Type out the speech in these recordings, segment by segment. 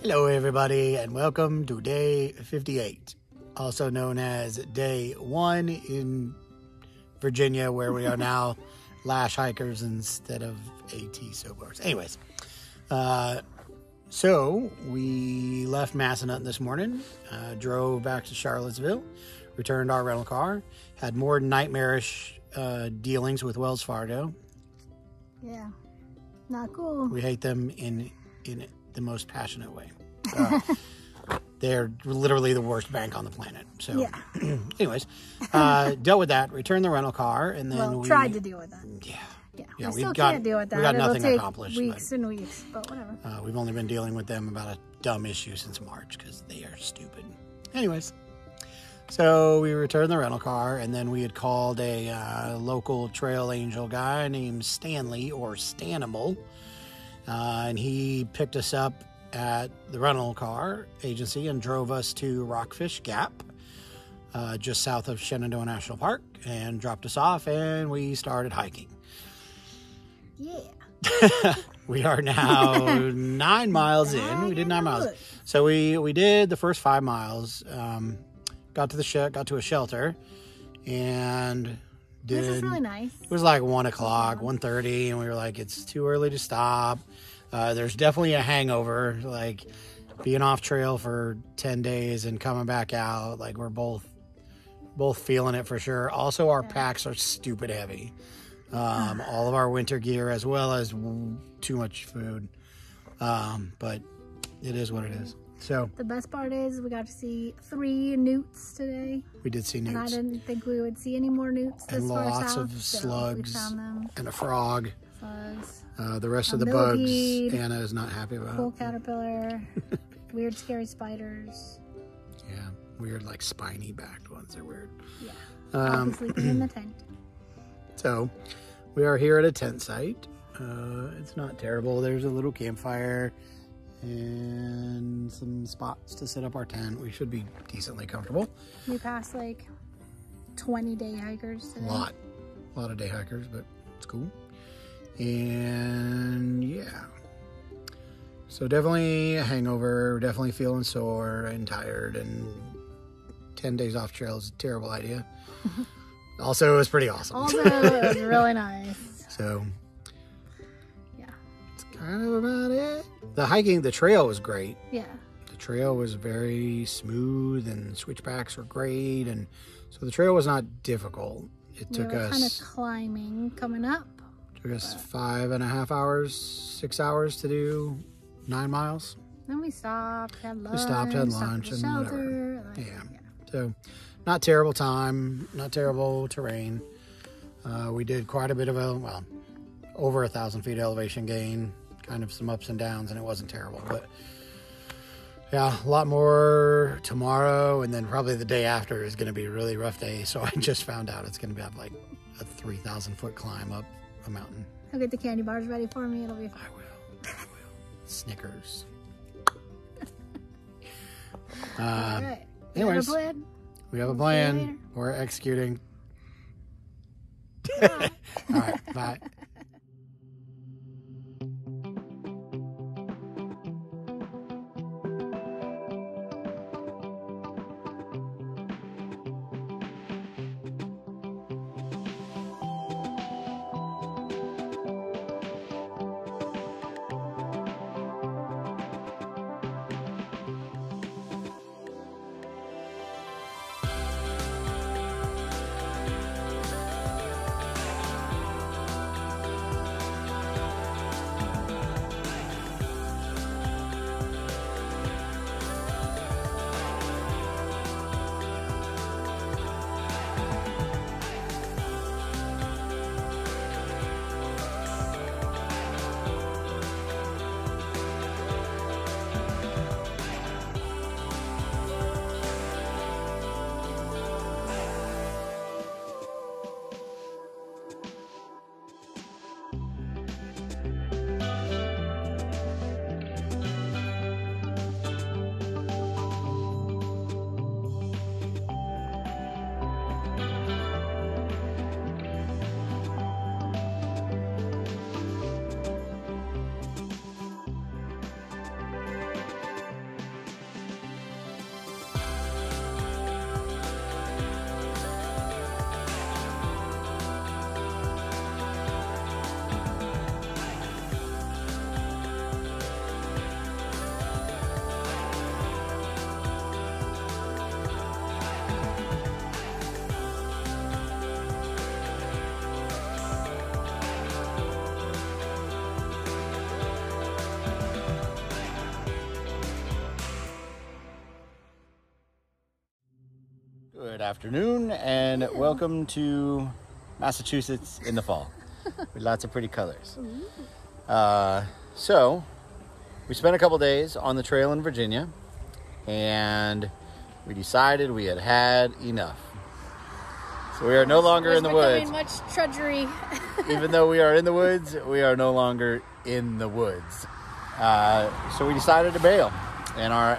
Hello everybody, and welcome to day 58, also known as day 1 in Virginia, where we are now lash hikers instead of AT SOBOers. Anyways, so we left Massanutten this morning, drove back to Charlottesville, returned our rental car, had more nightmarish dealings with Wells Fargo. Yeah, not cool. We hate them in the most passionate way. They're literally the worst bank on the planet. So, yeah. Anyways, dealt with that, returned the rental car, and then we tried to deal with that. Yeah, we still can't deal with that. We got nothing It'll take accomplished. Weeks and weeks, but whatever. We've only been dealing with them about a dumb issue since March because they are stupid. Anyways, so we returned the rental car, and then we had called a local trail angel guy named Stanley, or Stanimal, and he picked us up at the rental car agency and drove us to Rockfish Gap, just south of Shenandoah National Park, and dropped us off, and we started hiking. Yeah. We are now 9 miles in. We did 9 miles. So we did the first 5 miles, got to a shelter, and This is really nice. It was like 1 o'clock, 1:30, and we were like, it's too early to stop. There's definitely a hangover, like being off trail for 10 days and coming back out. Like, we're both feeling it for sure. Also, our packs are stupid heavy. All of our winter gear, as well as too much food. But it is what it is. So the best part is we got to see 3 newts today. We did see newts. And I didn't think we would see any more newts this far south. And lots of slugs. So we found them. And a frog. Slugs. The rest of the bugs, Anna is not happy about. Cool caterpillar. Weird, scary spiders. Yeah, weird, like spiny backed ones. They're weird. Yeah. I'll be sleeping in the tent. So, we are here at a tent site. It's not terrible. There's a little campfire and some spots to set up our tent. We should be decently comfortable. We passed like 20 day hikers today. A lot of day hikers, but it's cool. And yeah, so definitely a hangover, definitely feeling sore and tired, and 10 days off trail is a terrible idea. Also, it was pretty awesome. Also, it was really nice. So, yeah, that's kind of about it. The trail was great. Yeah. The trail was very smooth, and switchbacks were great, and so the trail was not difficult. It took us kind of climbing coming up. Took us 5.5 hours, 6 hours to do 9 miles. Then we stopped, had lunch. And shelter, whatever. Yeah. So, not terrible time, not terrible terrain. We did quite a bit of over 1,000 feet elevation gain, kind of some ups and downs, and it wasn't terrible. But yeah, a lot more tomorrow, and then probably the day after is going to be a really rough day. So I just found out it's going to be like a 3,000 foot climb up a mountain. I'll get the candy bars ready for me. It'll be fun. I will. Snickers. All right. Anyways, we have a plan. We're executing. All right. Bye. Good afternoon and welcome to Massachusetts in the fall with lots of pretty colors. So we spent a couple days on the trail in Virginia and we decided we had had enough. So we are no longer in the woods. Much trudgery. Even though we are in the woods, we are no longer in the woods. So we decided to bail, and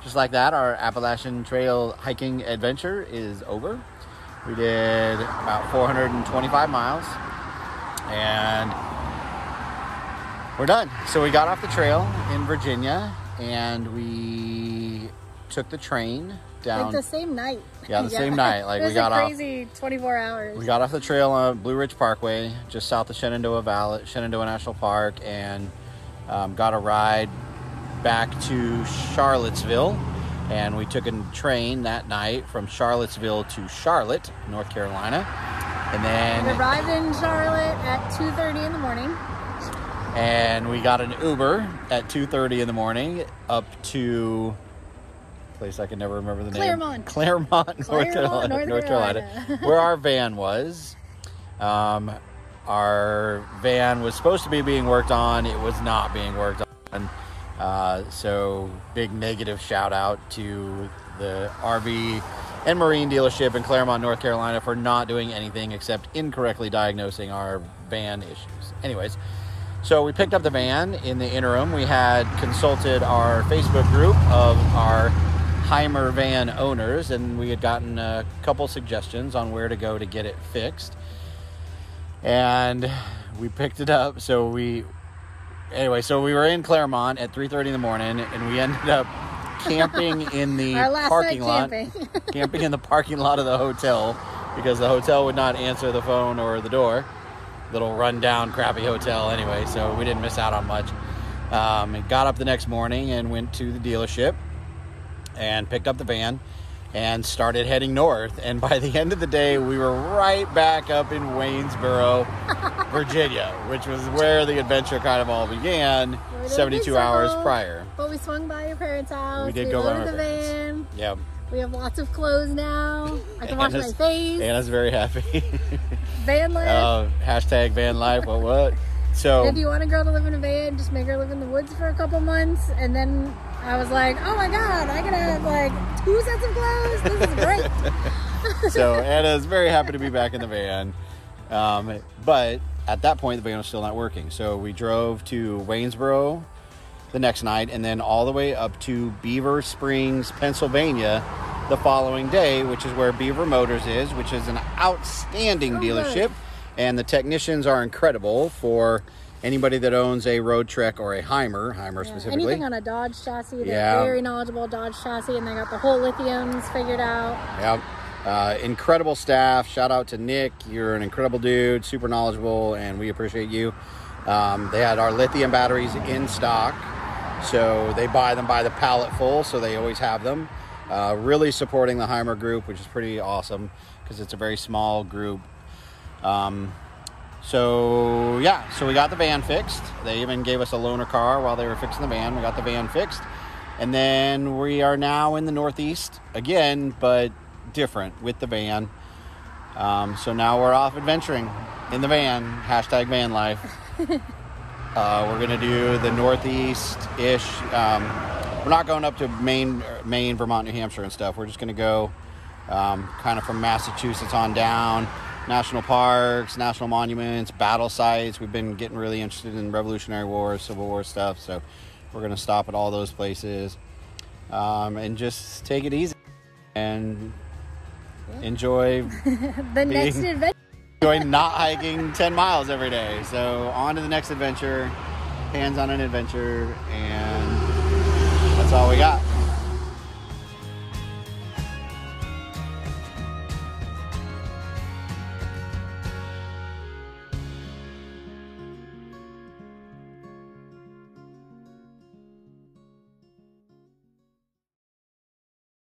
just like that, our Appalachian Trail hiking adventure is over. We did about 425 miles, and we're done. So we got off the trail in Virginia, and we took the train down. Like the same night. Yeah, the same night. Like it was we got a crazy 24 hours. We got off the trail on Blue Ridge Parkway, just south of Shenandoah National Park, and got a ride back to Charlottesville, and we took a train that night from Charlottesville to Charlotte, North Carolina, and then we arrived in Charlotte at 2:30 in the morning, and we got an Uber at 2:30 in the morning up to a place I can never remember the name. Claremont, North Carolina, where our van was. Our van was supposed to be being worked on. It was not being worked on. So big negative shout out to the RV and Marine dealership in Claremont, North Carolina for not doing anything except incorrectly diagnosing our van issues. Anyways, so we picked up the van. In the interim, we had consulted our Facebook group of our Heimer van owners, and we had gotten a couple suggestions on where to go to get it fixed. And we picked it up. So we were in Claremont at 3:30 in the morning, and we ended up camping in the parking lot. Camping in the parking lot of the hotel because the hotel would not answer the phone or the door. Little rundown, crappy hotel anyway, so we didn't miss out on much. Got up the next morning and went to the dealership and picked up the van and started heading north. And by the end of the day, we were right back up in Waynesboro, Virginia, which was where the adventure kind of all began 72 hours prior. But we swung by your parents' house. We did go by my parents. Van. Yep. We have lots of clothes now. I can wash my face. Anna's very happy. Van life. Hashtag van life. What? So if you want a girl to live in a van, just make her live in the woods for a couple months. And then I was like, oh my God, I gotta have like 2 sets of clothes. This is great. So Anna's very happy to be back in the van. But at that point, the van was still not working. So we drove to Waynesboro the next night and then all the way up to Beaver Springs, Pennsylvania the following day, which is where Beaver Motors is, which is an outstanding dealership. And the technicians are incredible for anybody that owns a Road Trek or a Heimer specifically. Anything on a Dodge chassis, they're very knowledgeable Dodge chassis, and they got the whole lithiums figured out. Yep. Incredible staff. Shout out to Nick. You're an incredible dude, super knowledgeable, and we appreciate you. They had our lithium batteries in stock, so they buy them by the pallet full, so they always have them. Really supporting the Heimer group, which is pretty awesome because it's a very small group. So we got the van fixed. They even gave us a loaner car while they were fixing the van. We got the van fixed. And then we are now in the Northeast again, but different with the van. So now we're off adventuring in the van, hashtag van life. We're going to do the Northeast-ish. We're not going up to Maine, Vermont, New Hampshire and stuff. We're just going to go kind of from Massachusetts on down. National parks, national monuments, battle sites. We've been getting really interested in Revolutionary War, Civil War stuff, so we're going to stop at all those places and just take it easy and enjoy the next adventure. Enjoy not hiking 10 miles every day. So on to the next adventure, hands on an adventure, and that's all we got.